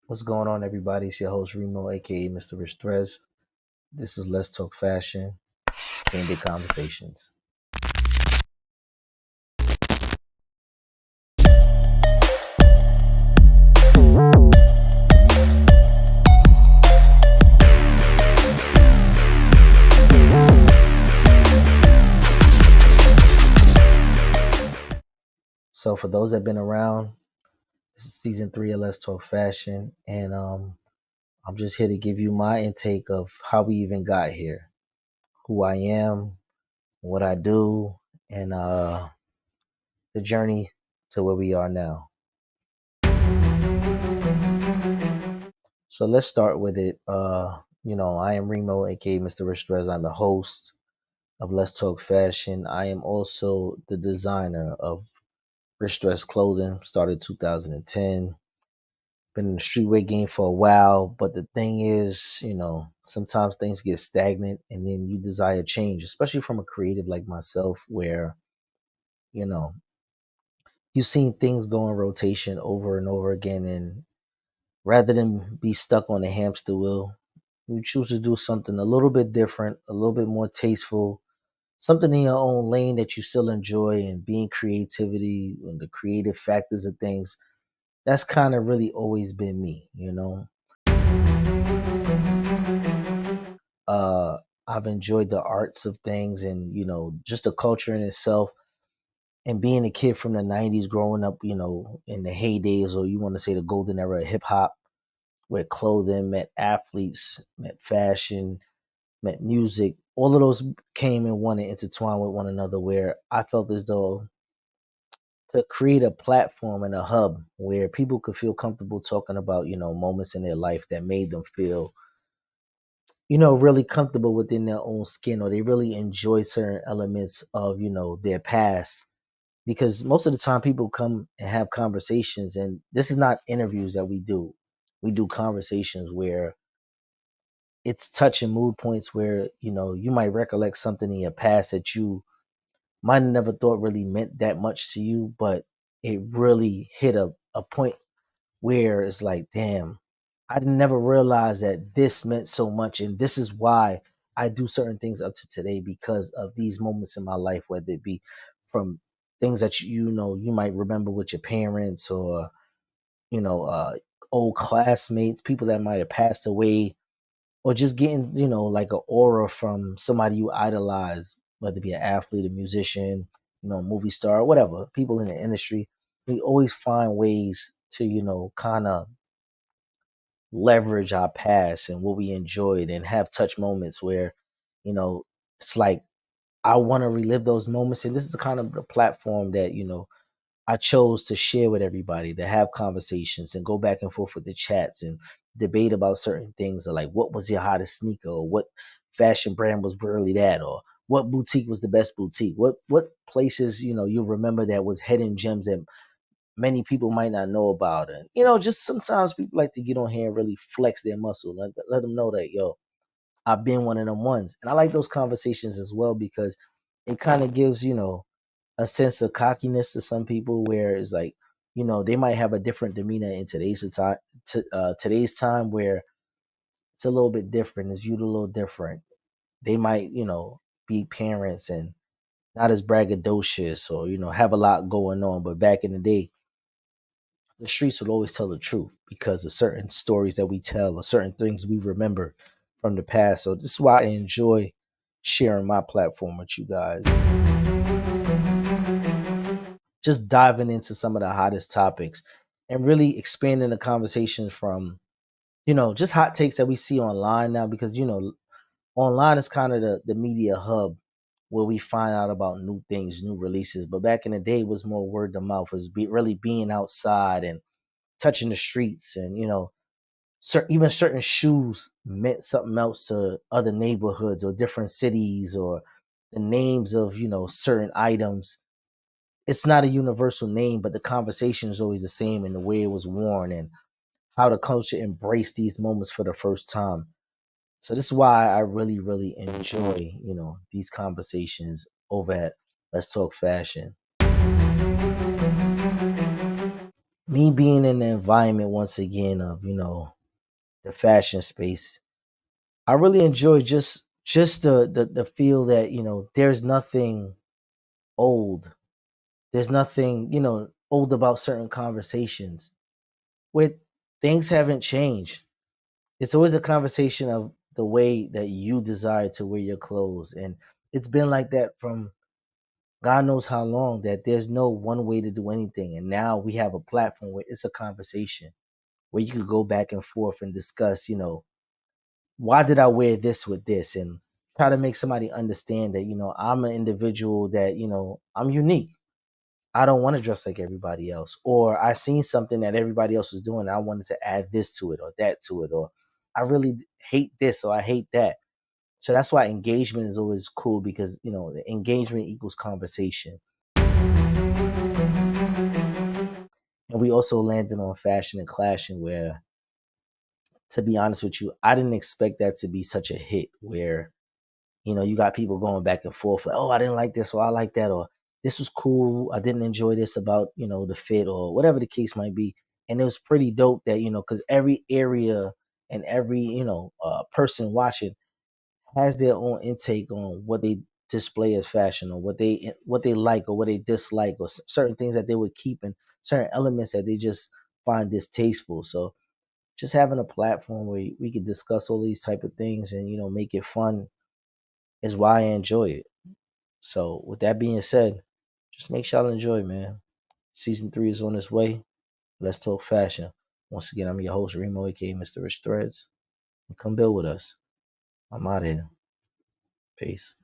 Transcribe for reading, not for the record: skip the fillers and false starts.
What's going on, everybody? It's your host Remo, aka Mr. Riche Threads. This is Let's Talk Fashion, Candid Conversations. So, for those that have been around, this is season 3 of Let's Talk Fashion, and I'm just here to give you my intake of how we even got here, who I am, what I do, and the journey to where we are now. So let's start with it. I am Remo, aka Mr. Riche Threads. I'm the host of Let's Talk Fashion. I am also the designer of Riche Threads Clothing, started 2010. Been in the streetwear game for a while, but the thing is, sometimes things get stagnant and then you desire change, especially from a creative like myself, where, you know, you've seen things go in rotation over and over again. And rather than be stuck on the hamster wheel, you choose to do something a little bit different, a little bit more tasteful, something in your own lane that you still enjoy, and being creativity and the creative factors of things. That's kind of really always been me. uh I've enjoyed the arts of things, and just the culture in itself, and being a kid from the 90s, growing up, in the heydays, or you want to say the golden era of hip hop, where clothing met athletes, met fashion, met music. All of those came in one and intertwined with one another, where I felt as though to create a platform and a hub where people could feel comfortable talking about, moments in their life that made them feel, really comfortable within their own skin, or they really enjoy certain elements of, their past. Because most of the time people come and have conversations, and this is not interviews that we do. We do conversations where it's touch and mood points where, you might recollect something in your past that you might have never thought really meant that much to you, but it really hit a point where it's like, damn, I never realized that this meant so much. And this is why I do certain things up to today, because of these moments in my life, whether it be from things that you might remember with your parents, or, you know, uh, old classmates, people that might have passed away, or just getting, like an aura from somebody you idolize, whether it be an athlete, a musician, movie star, whatever, people in the industry. We always find ways to, kind of leverage our past and what we enjoyed, and have touch moments where, you know, it's like I want to relive those moments. And this is the kind of the platform that, I chose to share with everybody, to have conversations and go back and forth with the chats and debate about certain things, or like what was your hottest sneaker, or what fashion brand was really that, or what boutique was the best boutique, what places, you remember that was hidden gems that many people might not know about. And just sometimes people like to get on here and really flex their muscle, let them know that, yo, I've been one of them ones. And I like those conversations as well, because it kind of gives, a sense of cockiness to some people, where it's like, they might have a different demeanor in today's time, where it's a little bit different, it's viewed a little different. They might, be parents and not as braggadocious, or have a lot going on. But back in the day, the streets would always tell the truth, because of certain stories that we tell, or certain things we remember from the past. So this is why I enjoy sharing my platform with you guys, just diving into some of the hottest topics, and really expanding the conversations from, just hot takes that we see online now. Because online is kind of the media hub, where we find out about new things, new releases. But back in the day, it was more word of mouth, was really being outside and touching the streets. And even certain shoes meant something else to other neighborhoods or different cities, or the names of, certain items. It's not a universal name, but the conversation is always the same, and the way it was worn, and how the culture embraced these moments for the first time. So this is why I really, really enjoy, these conversations over at Let's Talk Fashion. me being in the environment once again of, the fashion space, I really enjoy just the feel that, there's nothing old. There's nothing, old about certain conversations where things haven't changed. It's always a conversation of the way that you desire to wear your clothes. And it's been like that from God knows how long, that there's no one way to do anything. And now we have a platform where it's a conversation where you could go back and forth and discuss, why did I wear this with this? And try to make somebody understand that, I'm an individual that, I'm unique. I don't want to dress like everybody else. Or I seen something that everybody else was doing. And I wanted to add this to it or that to it. Or I really hate this or I hate that. So that's why engagement is always cool, because, the engagement equals conversation. And we also landed on fashion and clashing, where, to be honest with you, I didn't expect that to be such a hit where, you got people going back and forth like, oh, I didn't like this or I like that, or this was cool. I didn't enjoy this about, the fit or whatever the case might be. And it was pretty dope that, because every area and every, person watching has their own intake on what they display as fashion, or what they like or what they dislike, or certain things that they would keep, and certain elements that they just find distasteful. So just having a platform where we could discuss all these type of things and, make it fun is why I enjoy it. So with that being said, just make sure y'all enjoy, man. Season 3 is on its way. Let's talk fashion. Once again, I'm your host, Remo, aka Mr. Riche Threads. And come build with us. I'm out of here. Peace.